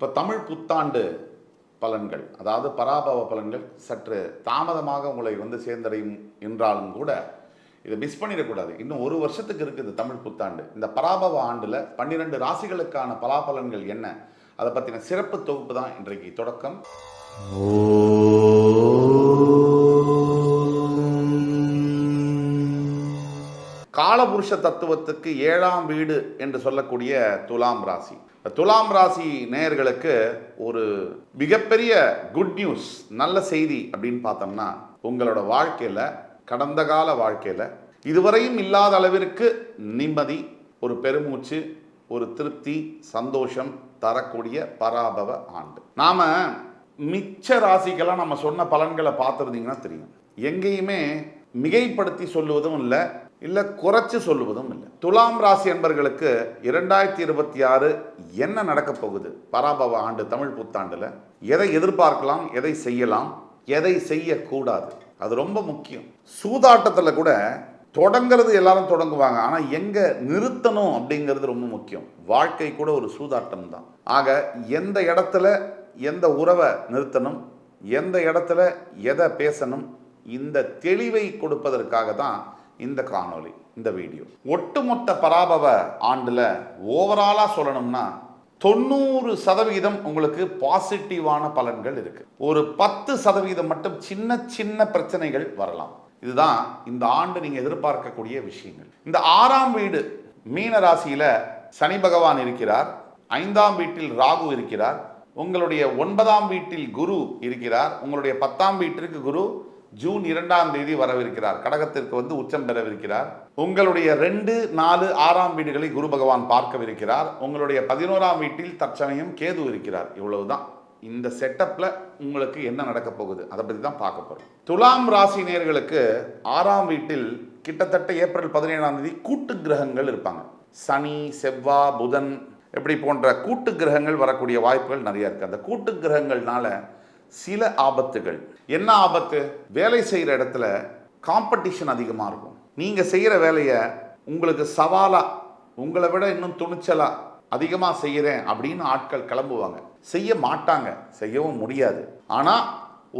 இப்போ தமிழ் புத்தாண்டு பலன்கள், அதாவது பராபவ பலன்கள் சற்று தாமதமாக உங்களை வந்து சேர்ந்தடையும் என்றாலும் கூட இதை மிஸ் பண்ணிடக்கூடாது. இன்னும் ஒரு வருஷத்துக்கு இருக்குது தமிழ் புத்தாண்டு. இந்த பராபவ ஆண்டில் 12 ராசிகளுக்கான பலாபலன்கள் என்ன, அதை பற்றின சிறப்பு தொகுப்பு தான் இன்றைக்கு தொடக்கம். காலபுருஷ தத்துவத்துக்கு 7ஆம் வீடு என்று சொல்லக்கூடிய துலாம் ராசி. துலாம் ராசி நேயர்களுக்கு ஒரு மிகப்பெரிய குட் நியூஸ், நல்ல செய்தி அப்படின்னு பார்த்தோம்னா, உங்களோட வாழ்க்கையில், கடந்த கால வாழ்க்கையில் இதுவரையும் இல்லாத அளவிற்கு நிம்மதி, ஒரு பெருமூச்சு, ஒரு திருப்தி, சந்தோஷம் தரக்கூடிய பராபவ ஆண்டு. நாம மிச்ச ராசிக்கெல்லாம் நம்ம சொன்ன பலன்களை பார்த்துருந்தீங்கன்னா தெரியும். எங்கேயுமே மிகைப்படுத்தி சொல்லுவதும் இல்லை குறைச்சு சொல்லுவதும் இல்லை. துலாம் ராசி என்பர்களுக்கு 2026 என்ன நடக்க போகுது, பராபவ ஆண்டு தமிழ் புத்தாண்டுல எதை எதிர்பார்க்கலாம், எதை செய்யலாம், எதை செய்யக்கூடாது, அது ரொம்ப முக்கியம். சூதாட்டத்தில் கூட தொடங்கிறது எல்லாரும் தொடங்குவாங்க, ஆனால் எங்க நிறுத்தணும் அப்படிங்கிறது ரொம்ப முக்கியம். வாழ்க்கை கூட ஒரு சூதாட்டம் தான். ஆக எந்த இடத்துல எந்த உறவை நிறுத்தணும், எந்த இடத்துல எதை பேசணும், இந்த தெளிவை கொடுப்பதற்காக தான் இந்த காணொளி, இந்த வீடியோ. ஒட்டுமொத்த பராபவ ஆண்டுல ஓவராலா சொல்லணும்னா 90% உங்களுக்கு பாசிட்டிவான பலன்கள் இருக்கு. ஒரு 10% மட்டும் சின்ன சின்ன பிரச்சனைகள் வரலாம். இதுதான் இந்த ஆண்டு நீங்க எதிர்பார்க்கக்கூடிய விஷயங்கள். இந்த 6ஆம் வீடு மீன ராசியில சனி பகவான் இருக்கிறார். 5ஆம் வீட்டில் ராகு இருக்கிறார். உங்களுடைய 9ஆம் வீட்டில் குரு இருக்கிறார். உங்களுடைய 10ஆம் வீட்டிற்கு குரு ஜூன் 2ஆம் தேதி வரவிருக்கிறார். கடகத்திற்கு வந்து உச்சம் பெறவிருக்கிறார். உங்களுடைய 2, 4, 6ஆம் வீடுகளை குரு பகவான் பார்க்கவிருக்கிறார். உங்களுடைய 11ஆம் வீட்டில் தற்சமயம் கேது இருக்கிறார். இவ்வளவுதான். இந்த செட்டப்ல உங்களுக்கு என்ன நடக்க போகுது அதை பற்றி தான் பார்க்க போறோம். துலாம் ராசி நேயர்களுக்கு 6ஆம் வீட்டில் கிட்டத்தட்ட ஏப்ரல் 17ஆம் தேதி கூட்டு கிரகங்கள் இருப்பாங்க. சனி, செவ்வாய், புதன் இப்படி போன்ற கூட்டு கிரகங்கள் வரக்கூடிய வாய்ப்புகள் நிறைய இருக்கு. அந்த கூட்டு கிரகங்கள்னால சில ஆபத்துகள். என்ன ஆபத்து? வேலை செய்கிற இடத்துல காம்படிஷன் அதிகமாக இருக்கும். நீங்கள் செய்கிற வேலையை உங்களுக்கு சவாலாக, உங்களை விட இன்னும் துணிச்சலாக அதிகமாக செய்கிறேன் அப்படின்னு ஆட்கள் கிளம்புவாங்க. செய்ய மாட்டாங்க, செய்யவும் முடியாது. ஆனால்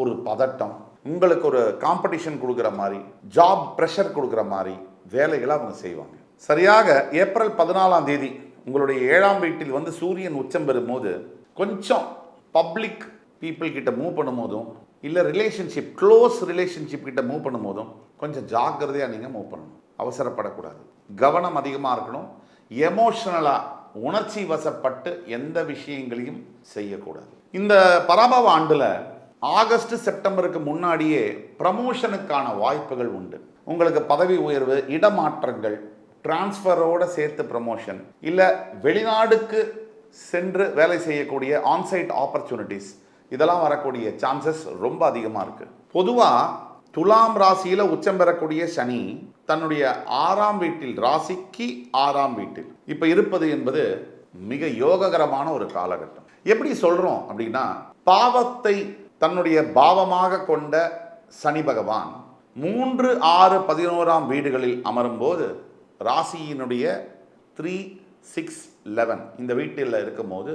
ஒரு பதட்டம், உங்களுக்கு ஒரு காம்படிஷன் கொடுக்குற மாதிரி, ஜாப் ப்ரெஷர் கொடுக்குற மாதிரி வேலைகளை அவங்க செய்வாங்க. சரியாக ஏப்ரல் 14ஆம் தேதி உங்களுடைய 7ஆம் வீட்டில் வந்து சூரியன் உச்சம் பெறும்போது கொஞ்சம் பப்ளிக் பீப்புள் கிட்ட மூவ் பண்ணும்போதும், இல்லை ரிலேஷன்ஷிப், க்ளோஸ் ரிலேஷன்ஷிப் கிட்ட மூவ் பண்ணும்போதும் கொஞ்சம் ஜாக்கிரதையாக நீங்கள் மூவ் பண்ணணும். அவசரப்படக்கூடாது, கவனம் அதிகமாக இருக்கணும். எமோஷனலாக, உணர்ச்சி வசப்பட்டு எந்த விஷயங்களையும் செய்யக்கூடாது. இந்த பராபவ ஆண்டில் ஆகஸ்ட், செப்டம்பருக்கு முன்னாடியே ப்ரமோஷனுக்கான வாய்ப்புகள் உண்டு. உங்களுக்கு பதவி உயர்வு, இடமாற்றங்கள், டிரான்ஸ்ஃபரோடு சேர்த்து ப்ரமோஷன், இல்லை வெளிநாடுக்கு சென்று வேலை செய்யக்கூடிய ஆன்சைட் ஆப்பர்ச்சுனிட்டிஸ், இதெல்லாம் வரக்கூடிய சான்சஸ் ரொம்ப அதிகமாக இருக்குது. பொதுவாக துலாம் ராசியில் உச்சம் பெறக்கூடிய சனி தன்னுடைய 6ஆம் வீட்டில், ராசிக்கு 6ஆம் வீட்டில் இப்போ இருப்பது என்பது மிக யோககரமான ஒரு காலகட்டம். எப்படி சொல்கிறோம் அப்படின்னா, பாவத்தை தன்னுடைய பாவமாக கொண்ட சனி பகவான் 3, 6, 11ஆம் வீடுகளில் அமரும்போது ராசியினுடைய 3, 6, 11 இந்த வீட்டில் இருக்கும்போது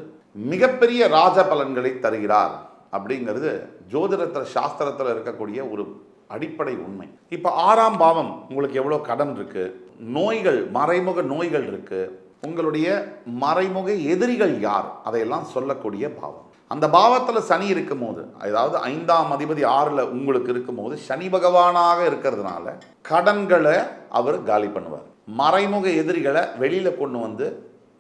மிகப்பெரிய ராஜ பலன்களை தருகிறார் அப்படிங்கிறது ஜோதிடத்தில், சாஸ்திரத்தில் இருக்கக்கூடிய ஒரு அடிப்படை உண்மை. இப்போ 6ஆம் பாவம் உங்களுக்கு எவ்வளோ கடன் இருக்கு, நோய்கள், மறைமுக நோய்கள் இருக்கு, உங்களுடைய மறைமுக எதிரிகள் யார், அதையெல்லாம் சொல்லக்கூடிய பாவம். அந்த பாவத்தில் சனி இருக்கும் போது, அதாவது 5ஆம் அதிபதி 6ல் உங்களுக்கு இருக்கும் போது சனி பகவானாக இருக்கிறதுனால கடன்களை அவர் காலி பண்ணுவார். மறைமுக எதிரிகளை வெளியில் கொண்டு வந்து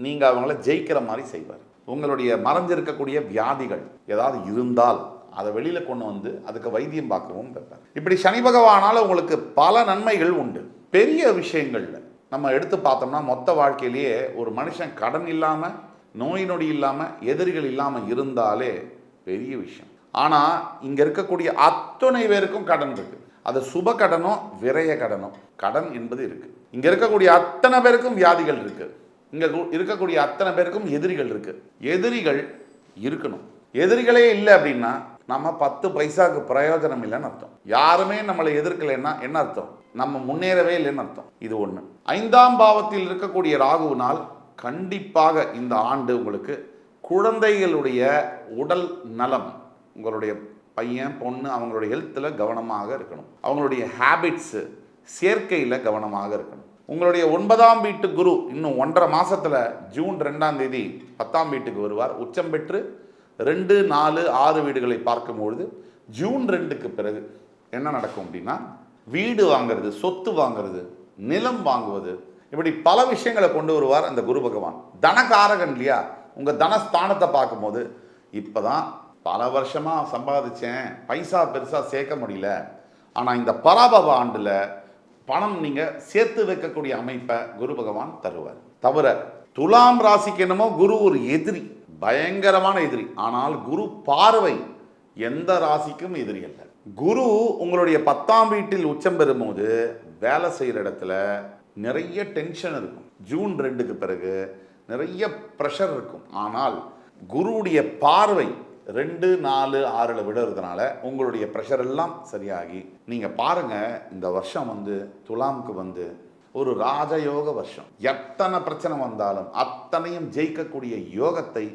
நீங்கள் அவங்கள ஜெயிக்கிற மாதிரி செய்வார். உங்களுடைய மறைஞ்சிருக்கக்கூடிய வியாதிகள் ஏதாவது இருந்தால் அதை வெளியில் கொண்டு வந்து அதுக்கு வைத்தியம் பார்க்கவும் வைப்பார். இப்படி சனி பகவானால் உங்களுக்கு பல நன்மைகள் உண்டு. பெரிய விஷயங்கள்ல நம்ம எடுத்து பார்த்தோம்னா, மொத்த வாழ்க்கையிலேயே ஒரு மனுஷன் கடன் இல்லாமல், நோய் நொடி இல்லாமல், எதிரிகள் இல்லாமல் இருந்தாலே பெரிய விஷயம். ஆனால் இங்கே இருக்கக்கூடிய அத்தனை பேருக்கும் கடன் இருக்குது. அது சுப கடனோ விரய கடனோ, கடன் என்பது இருக்குது. இங்கே இருக்கக்கூடிய அத்தனை பேருக்கும் வியாதிகள் இருக்குது. இங்கே இருக்கக்கூடிய அத்தனை பேருக்கும் எதிரிகள் இருக்கு. எதிரிகள் இருக்கணும். எதிரிகளே இல்லை அப்படின்னா நம்ம 10 பைசாவுக்கு பிரயோஜனம் இல்லைன்னு அர்த்தம். யாருமே நம்மளை எதிர்க்கலைன்னா என்ன அர்த்தம்? நம்ம முன்னேறவே இல்லைன்னு அர்த்தம். இது ஒன்று. 5ஆம் பாவத்தில் இருக்கக்கூடிய ராகுவினால் கண்டிப்பாக இந்த ஆண்டு உங்களுக்கு குழந்தைகளுடைய உடல் நலம், உங்களுடைய பையன் பொண்ணு அவங்களுடைய ஹெல்த்தில் கவனமாக இருக்கணும். அவங்களுடைய ஹேபிட்ஸு சேர்க்கையில் கவனமாக இருக்கணும். உங்களுடைய 9ஆம் வீட்டு குரு இன்னும் 1.5 மாதத்தில் ஜூன் 2ஆம் தேதி 10ஆம் வீட்டுக்கு வருவார். உச்சம் பெற்று 2, 4, 6 வீடுகளை பார்க்கும்பொழுது ஜூன் 2க்கு பிறகு என்ன நடக்கும் அப்படின்னா, வீடு வாங்கிறது, சொத்து வாங்கிறது, நிலம் வாங்குவது, இப்படி பல விஷயங்களை கொண்டு வருவார் அந்த குரு பகவான். தனகாரகன் இல்லையா? உங்கள் தனஸ்தானத்தை பார்க்கும்போது இப்போ தான் பல வருஷமாக சம்பாதிச்சேன், பைசா பெருசாக சேர்க்க முடியல, ஆனால் இந்த பராபவ ஆண்டில் பணம் நீங்கள் சேர்த்து வைக்கக்கூடிய அமைப்பை குரு பகவான் தருவார். தவிர துலாம் ராசிக்கு என்னமோ குரு ஒரு எதிரி, பயங்கரமான எதிரி. ஆனால் குரு பார்வை எந்த ராசிக்கும் எதிரி அல்ல. குரு உங்களுடைய 10ஆம் வீட்டில் உச்சம் பெறும்போது வேலை செய்கிற இடத்துல நிறைய டென்ஷன் இருக்கும். ஜூன் 2க்கு பிறகு நிறைய ப்ரெஷர் இருக்கும். ஆனால் குருவுடைய பார்வை 2, 4, 6 விடுறதுனால உங்களுடைய ப்ரெஷர் எல்லாம் சரியாகி நீங்கள் பாருங்கள், இந்த வருஷம் துலாமுக்கு ஒரு ராஜயோக வருஷம். எத்தனை பிரச்சனை வந்தாலும் அத்தனையும் ஜெயிக்கக்கூடிய யோகத்தை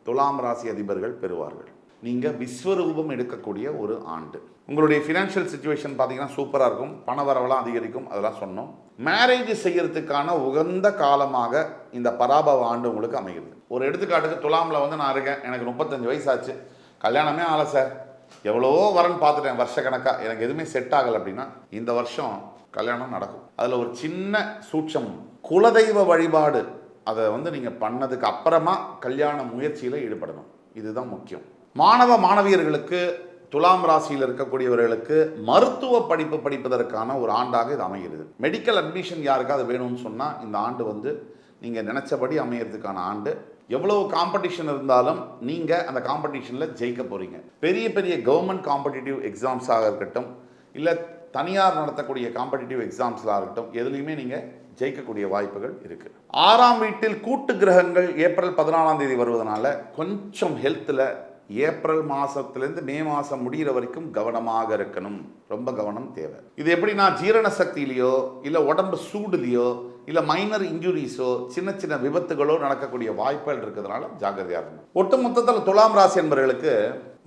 துலாம் ராசி அதிபர்கள் பெறுவார்கள். நீங்கள் விஸ்வரூபம் எடுக்கக்கூடிய ஒரு ஆண்டு. உங்களுடைய ஃபினான்ஷியல் சுச்சுவேஷன் பார்த்தீங்கன்னா சூப்பராக இருக்கும். பண வரவெல்லாம் அதிகரிக்கும், அதெல்லாம் சொன்னோம். மேரேஜ் செய்யறதுக்கான உகந்த காலமாக இந்த பராபவ ஆண்டு உங்களுக்கு அமைகிறது. ஒரு எடுத்துக்காட்டுக்கு துலாமில் நான் இருக்கேன், எனக்கு 35 வயசு ஆச்சு, கல்யாணமே ஆகலை சார், எவ்வளவோ வரன் பார்த்துட்டேன் வருஷக்கணக்காக, எனக்கு எதுவுமே செட் ஆகலை அப்படின்னா இந்த வருஷம் கல்யாணம் நடக்கும். அதில் ஒரு சின்ன சூட்சம், குலதெய்வ வழிபாடு, அதை நீங்கள் பண்ணதுக்கு அப்புறமா கல்யாண முயற்சியில் ஈடுபடணும். இதுதான் முக்கியம். மாணவ மாணவியர்களுக்கு, துலாம் ராசியில் இருக்கக்கூடியவர்களுக்கு மருத்துவ படிப்பு படிப்பதற்கான ஒரு ஆண்டாக இது அமைகிறது. மெடிக்கல் அட்மிஷன் யாருக்காவது வேணும்னு சொன்னால் இந்த ஆண்டு நீங்கள் நினச்சபடி அமையறதுக்கான ஆண்டு. எவ்வளவு காம்படிஷன் இருந்தாலும் நீங்கள் அந்த காம்படிஷனில் ஜெயிக்க போகிறீங்க. பெரிய பெரிய கவர்மெண்ட் காம்படிட்டிவ் எக்ஸாம்ஸாக இருக்கட்டும், இல்லை தனியார் நடத்தக்கூடிய காம்படிட்டிவ் எக்ஸாம்ஸாக இருக்கட்டும், எதுலேயுமே நீங்கள் ஜெயிக்கக்கூடிய வாய்ப்புகள் இருக்குது. 6ஆம் வீட்டில் கூட்டு கிரகங்கள் ஏப்ரல் 14ஆம் தேதி வருவதனால கொஞ்சம் ஹெல்த்தில் ஏப்ரல் மாதத்துலேருந்து மே மாதம் முடிகிற வரைக்கும் கவனமாக இருக்கணும். ரொம்ப கவனம் தேவை. இது எப்படின்னா, ஜீரண சக்தியிலையோ இல்லை உடம்பு சூடுலையோ இல்லை மைனர் இன்ஜுரிஸோ சின்ன சின்ன விபத்துகளோ நடக்கக்கூடிய வாய்ப்புகள் இருக்கிறதுனால ஜாக்கிரதையாக இருக்கணும். ஒட்டு மொத்தத்தில் துலாம் ராசி என்பவர்களுக்கு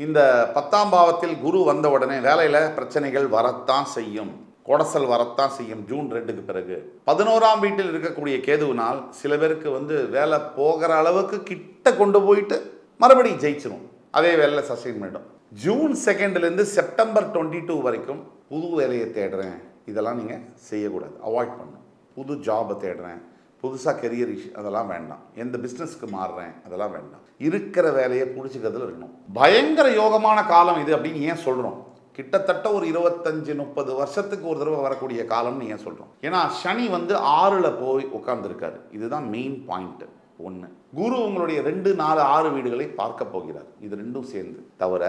இந்த 10ஆம் பாவத்தில் குரு வந்த உடனே வேலையில் பிரச்சனைகள் வரத்தான் செய்யும், கொடசல் வரத்தான் செய்யும். ஜூன் 2க்கு பிறகு 11ஆம் வீட்டில் இருக்கக்கூடிய கேதுவினால் சில பேருக்கு வேலை போகிற அளவுக்கு கிட்ட கொண்டு போயிட்டு மறுபடியும் ஜெயிச்சிடும். அதே வேலையில் சஸ்டெயின் பண்ணிடும். ஜூன் 2லேருந்து செப்டம்பர் 22 வரைக்கும் புது வேலையை தேடுறேன், இதெல்லாம் நீங்கள் செய்யக்கூடாது, அவாய்ட் பண்ணணும். புது ஜாபை தேடுறேன், புதுசாக கெரியர் அதெல்லாம் வேண்டாம். எந்த பிஸ்னஸ்க்கு மாறுறேன் அதெல்லாம் வேண்டாம். இருக்கிற வேலையை பிடிச்சிக்கிறதுல இருக்கணும். பயங்கர யோகமான காலம் இது அப்படின்னு ஏன் சொல்கிறோம்? கிட்டத்தட்ட ஒரு 25-30 வருஷத்துக்கு ஒரு தடவை வரக்கூடிய காலம்னு ஏன் சொல்கிறோம்? ஏன்னா சனி 6ல் போய் உட்கார்ந்துருக்காரு. இதுதான் மெயின் பாயிண்ட்டு. 1, குரு உங்களுடைய 2, 4, 6 வீடுகளை பார்க்க போகிறார். இது ரெண்டும் சேர்ந்து. தவிர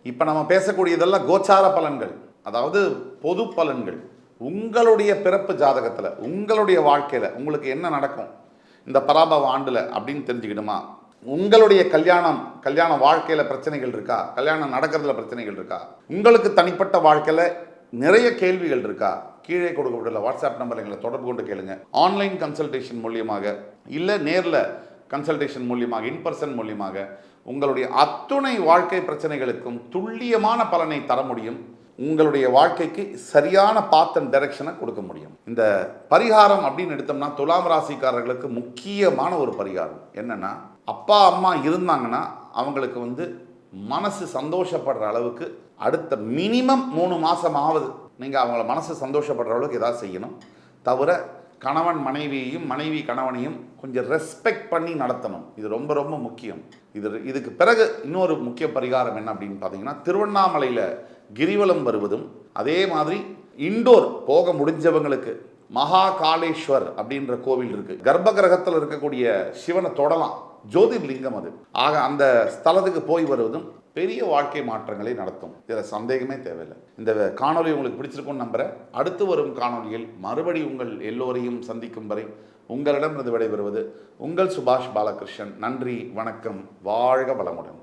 இப்போ நம்ம பேசக்கூடியதெல்லாம் கோச்சார பலன்கள், அதாவது பொது பலன்கள். உங்களுடைய பிறப்பு ஜாதகத்தில், உங்களுடைய வாழ்க்கையில் உங்களுக்கு என்ன நடக்கும் இந்த பராபவ ஆண்டில் அப்படின்னு தெரிஞ்சுக்கிடுமா? உங்களுடைய கல்யாண வாழ்க்கையில் பிரச்சனைகள் இருக்கா? கல்யாணம் நடக்கிறதுல பிரச்சனைகள் இருக்கா? உங்களுக்கு தனிப்பட்ட வாழ்க்கையில் நிறைய கேள்விகள் இருக்கா? கீழே கொடுக்கப்பட்டுள்ள வாட்ஸ்அப் நம்பர் எங்களை தொடர்பு கொண்டு கேளுங்க. ஆன்லைன் கன்சல்டேஷன் மூலியமாக இல்லை நேரில் கன்சல்டேஷன் மூலியமாக, இன்பர்சன் மூலியமாக உங்களுடைய அத்துணை வாழ்க்கை பிரச்சனைகளுக்கும் துல்லியமான பலனை தர முடியும். உங்களுடைய வாழ்க்கைக்கு சரியான பாத் அண்ட் டைரக்ஷனை கொடுக்க முடியும். இந்த பரிகாரம் அப்படின்னு எடுத்தோம்னா துலாம் ராசிக்காரர்களுக்கு முக்கியமான ஒரு பரிகாரம் என்னன்னா, அப்பா அம்மா இருந்தாங்கன்னா அவங்களுக்கு மனசு சந்தோஷப்படுற அளவுக்கு அடுத்த மினிமம் 3 மாதமாவது நீங்கள் அவங்கள மனசு சந்தோஷப்படுற அளவுக்கு ஏதாவது செய்யணும். தவிர கணவன் மனைவியையும் மனைவி கணவனையும் கொஞ்சம் ரெஸ்பெக்ட் பண்ணி நடத்தணும். இது ரொம்ப ரொம்ப முக்கியம். இதுக்கு பிறகு இன்னொரு முக்கிய பரிகாரம் என்ன அப்படின்னு பார்த்தீங்கன்னா, திருவண்ணாமலையில் கிரிவலம் வருவதும், அதே மாதிரி இண்டோர் போக முடிஞ்சவங்களுக்கு மகா காளேஸ்வர் அப்படின்ற கோவில் இருக்குது. கர்ப்ப கிரகத்தில் இருக்கக்கூடிய சிவனை தொடலாம், ஜோதிர்லிங்கம் அது. ஆக அந்த ஸ்தலத்துக்கு போய் வருவதும் பெரிய வாழ்க்கை மாற்றங்களை நடத்தும். இதில் சந்தேகமே தேவையில்லை. இந்த காணொலி உங்களுக்கு பிடிச்சிருக்கும்னு நம்புகிறேன். அடுத்து வரும் காணொலியில் மறுபடி உங்கள் எல்லோரையும் சந்திக்கும் வரை உங்களிடமிருந்து விடைபெறுவது உங்கள் சுபாஷ் பாலகிருஷ்ணன். நன்றி, வணக்கம், வாழ்க வளமுடன்.